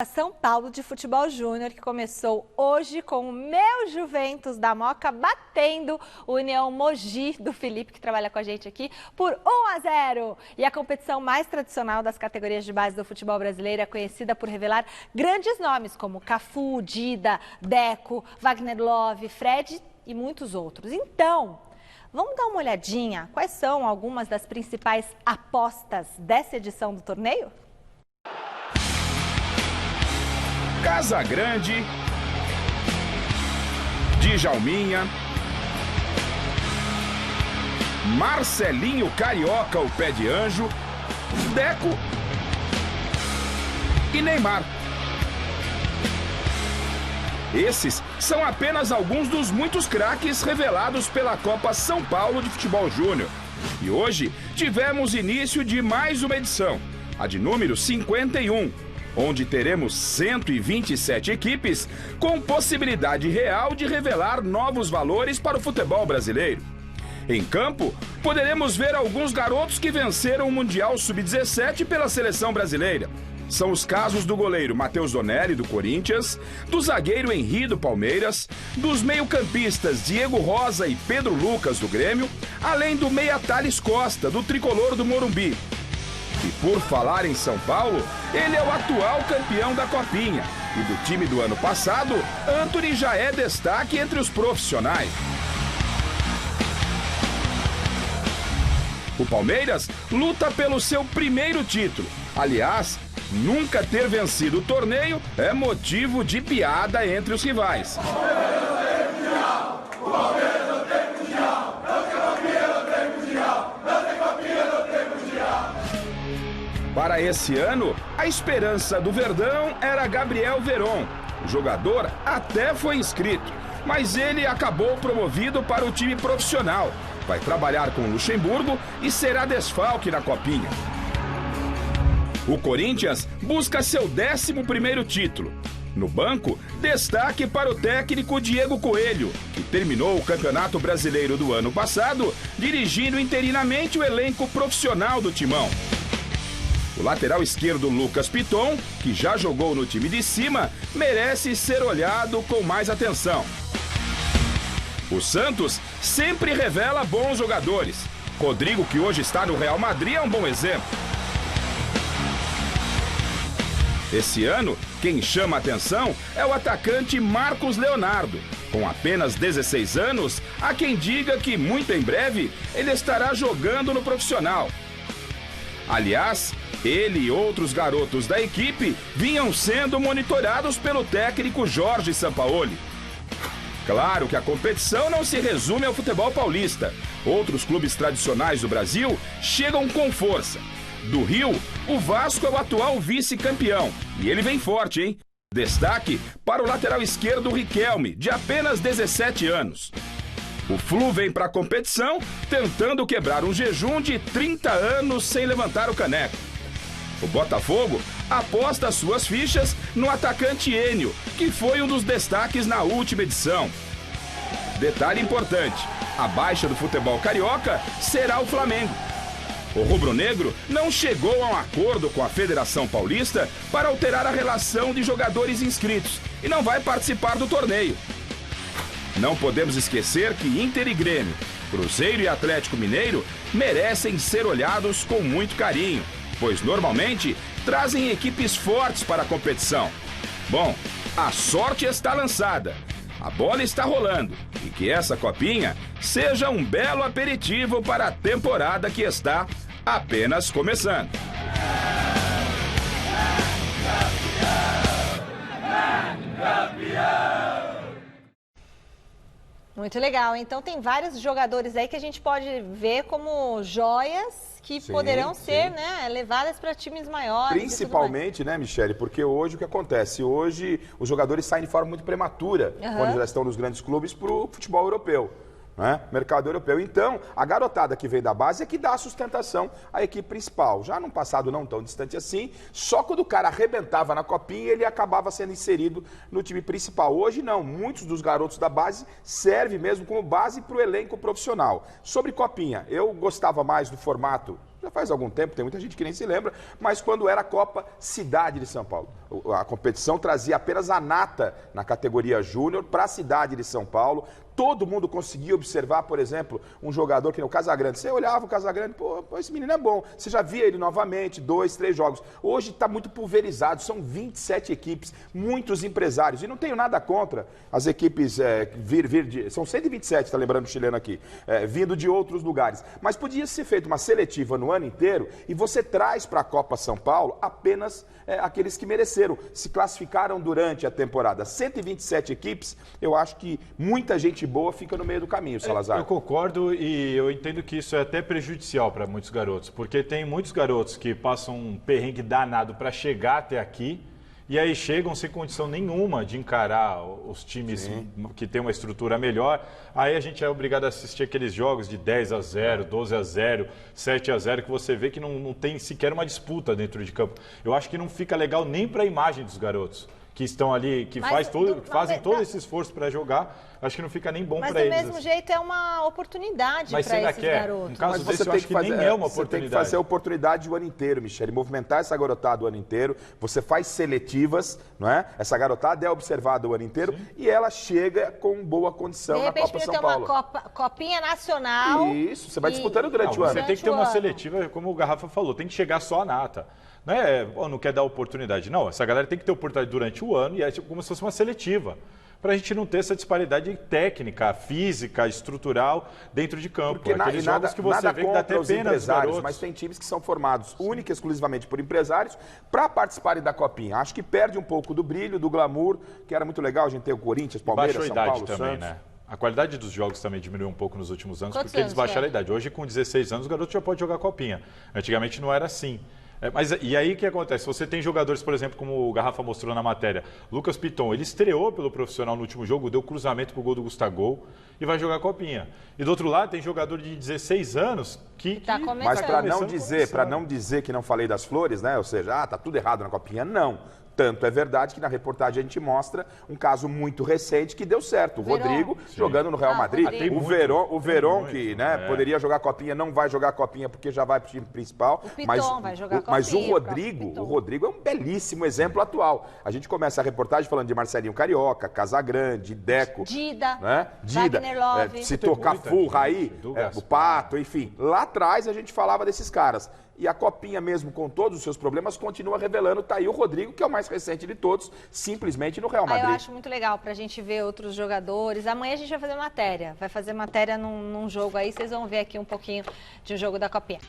São Paulo de Futebol Júnior, que começou hoje com o meu Juventus da Moca batendo o União Mogi do Felipe, que trabalha com a gente aqui, por 1-0. E a competição mais tradicional das categorias de base do futebol brasileiro é conhecida por revelar grandes nomes como Cafu, Dida, Deco, Wagner Love, Fred e muitos outros. Então, vamos dar uma olhadinha quais são algumas das principais apostas dessa edição do torneio? Casa Grande, Djalminha, Marcelinho Carioca, o pé de anjo, Deco e Neymar. Esses são apenas alguns dos muitos craques revelados pela Copa São Paulo de Futebol Júnior. E hoje tivemos início de mais uma edição, a de número 51. Onde teremos 127 equipes com possibilidade real de revelar novos valores para o futebol brasileiro. Em campo, poderemos ver alguns garotos que venceram o Mundial Sub-17 pela seleção brasileira. São os casos do goleiro Matheus Donelli, do Corinthians, do zagueiro Henry, do Palmeiras, dos meio-campistas Diego Rosa e Pedro Lucas, do Grêmio, além do meia Thales Costa, do tricolor do Morumbi. E por falar em São Paulo, ele é o atual campeão da Copinha. E do time do ano passado, Antony já é destaque entre os profissionais. O Palmeiras luta pelo seu primeiro título. Aliás, nunca ter vencido o torneio é motivo de piada entre os rivais. Para esse ano, a esperança do Verdão era Gabriel Veron. O jogador até foi inscrito, mas ele acabou promovido para o time profissional. Vai trabalhar com o Luxemburgo e será desfalque na Copinha. O Corinthians busca seu 11º título. No banco, destaque para o técnico Diego Coelho, que terminou o Campeonato Brasileiro do ano passado, dirigindo interinamente o elenco profissional do Timão. O lateral esquerdo Lucas Piton, que já jogou no time de cima, merece ser olhado com mais atenção. O Santos sempre revela bons jogadores. Rodrigo, que hoje está no Real Madrid, é um bom exemplo. Esse ano, quem chama a atenção é o atacante Marcos Leonardo. Com apenas 16 anos, há quem diga que muito em breve ele estará jogando no profissional. Aliás, ele e outros garotos da equipe vinham sendo monitorados pelo técnico Jorge Sampaoli. Claro que a competição não se resume ao futebol paulista. Outros clubes tradicionais do Brasil chegam com força. Do Rio, o Vasco é o atual vice-campeão. E ele vem forte, hein? Destaque para o lateral esquerdo Riquelme, de apenas 17 anos. O Flu vem para a competição tentando quebrar um jejum de 30 anos sem levantar o caneco. O Botafogo aposta suas fichas no atacante Enio, que foi um dos destaques na última edição. Detalhe importante, a baixa do futebol carioca será o Flamengo. O rubro-negro não chegou a um acordo com a Federação Paulista para alterar a relação de jogadores inscritos e não vai participar do torneio. Não podemos esquecer que Inter e Grêmio, Cruzeiro e Atlético Mineiro merecem ser olhados com muito carinho, pois normalmente trazem equipes fortes para a competição. Bom, a sorte está lançada, a bola está rolando e que essa copinha seja um belo aperitivo para a temporada que está apenas começando. Muito legal. Então tem vários jogadores aí que a gente pode ver como joias que poderão ser, né, levadas para times maiores. Principalmente, né, Michele, porque hoje o que acontece? Hoje os jogadores saem de forma muito prematura, quando já estão nos grandes clubes, para o futebol europeu. Né? Mercado europeu. Então, a garotada que vem da base é que dá sustentação à equipe principal. Já num passado não tão distante assim, só quando o cara arrebentava na copinha, ele acabava sendo inserido no time principal. Hoje não, muitos dos garotos da base servem mesmo como base para o elenco profissional. Sobre copinha, eu gostava mais do formato Já faz algum tempo, tem muita gente que nem se lembra, mas quando era a Copa Cidade de São Paulo. A competição trazia apenas a nata na categoria júnior para a cidade de São Paulo. Todo mundo conseguia observar, por exemplo, um jogador que nem o Casagrande. Você olhava o Casagrande, pô, esse menino é bom. Você já via ele novamente, 2, 3 jogos. Hoje está muito pulverizado, são 27 equipes, muitos empresários. E não tenho nada contra as equipes são 127, está lembrando o chileno aqui, vindo de outros lugares. Mas podia ser feita uma seletiva no ano inteiro e você traz para a Copa São Paulo apenas aqueles que mereceram, se classificaram durante a temporada. 127 equipes, eu acho que muita gente boa fica no meio do caminho, Salazar. Eu concordo e eu entendo que isso é até prejudicial para muitos garotos, porque tem muitos garotos que passam um perrengue danado para chegar até aqui e aí chegam sem condição nenhuma de encarar os times que têm uma estrutura melhor. Aí a gente é obrigado a assistir aqueles jogos de 10-0, 12-0, 7-0, que você vê que não tem sequer uma disputa dentro de campo. Eu acho que não fica legal nem para a imagem dos garotos que estão ali, que fazem todo esse esforço para jogar. Acho que não fica nem bom para eles. Mas do mesmo jeito é uma oportunidade para esses garotos. No caso desse, eu acho que nem é uma oportunidade. Você tem que fazer a oportunidade o ano inteiro, Michele, movimentar essa garotada o ano inteiro. Você faz seletivas, não é? Essa garotada é observada o ano inteiro e ela chega com boa condição na Copa São Paulo. De repente, ter uma copinha nacional. Isso, você vai disputando durante o ano. Você tem que ter uma seletiva, como o Garrafa falou, tem que chegar só a nata. Não quer dar oportunidade. Não, essa galera tem que ter oportunidade durante o ano e é como se fosse uma seletiva. Para a gente não ter essa disparidade técnica, física, estrutural dentro de campo. Porque aqueles jogos que você vê que dá até pena dos garotos. Mas tem times que são formados única e exclusivamente por empresários para participarem da Copinha. Acho que perde um pouco do brilho, do glamour, que era muito legal a gente ter o Corinthians, Palmeiras, São Paulo, também, Santos. Né? A qualidade dos jogos também diminuiu um pouco nos últimos anos, Quantos porque eles baixaram é? a idade. Hoje, com 16 anos, o garoto já pode jogar Copinha. Antigamente não era assim. E aí o que acontece? Você tem jogadores, por exemplo, como o Garrafa mostrou na matéria, Lucas Piton, ele estreou pelo profissional no último jogo, deu cruzamento pro gol do Gustavo e vai jogar Copinha. E do outro lado tem jogador de 16 anos que tá começando. Mas para não dizer que não falei das flores, né? Ou seja, tá tudo errado na Copinha, não. Tanto é verdade que na reportagem a gente mostra um caso muito recente que deu certo. O Rodrigo jogando no Real Madrid. O Verón que poderia jogar a Copinha, não vai jogar a Copinha porque já vai para o time principal. O Piton vai jogar a Copinha. Mas o Rodrigo é um belíssimo exemplo atual. A gente começa a reportagem falando de Marcelinho Carioca, Casagrande, Deco. Dida, Wagner Love. Citou Cafu, Raí, o Pato, enfim. Lá atrás a gente falava desses caras. E a Copinha, mesmo com todos os seus problemas, continua revelando. Tá aí o Rodrigo, que é o mais recente de todos, simplesmente no Real Madrid. Eu acho muito legal pra gente ver outros jogadores. Amanhã a gente vai fazer matéria. Vai fazer matéria num jogo aí. Vocês vão ver aqui um pouquinho de um jogo da Copinha.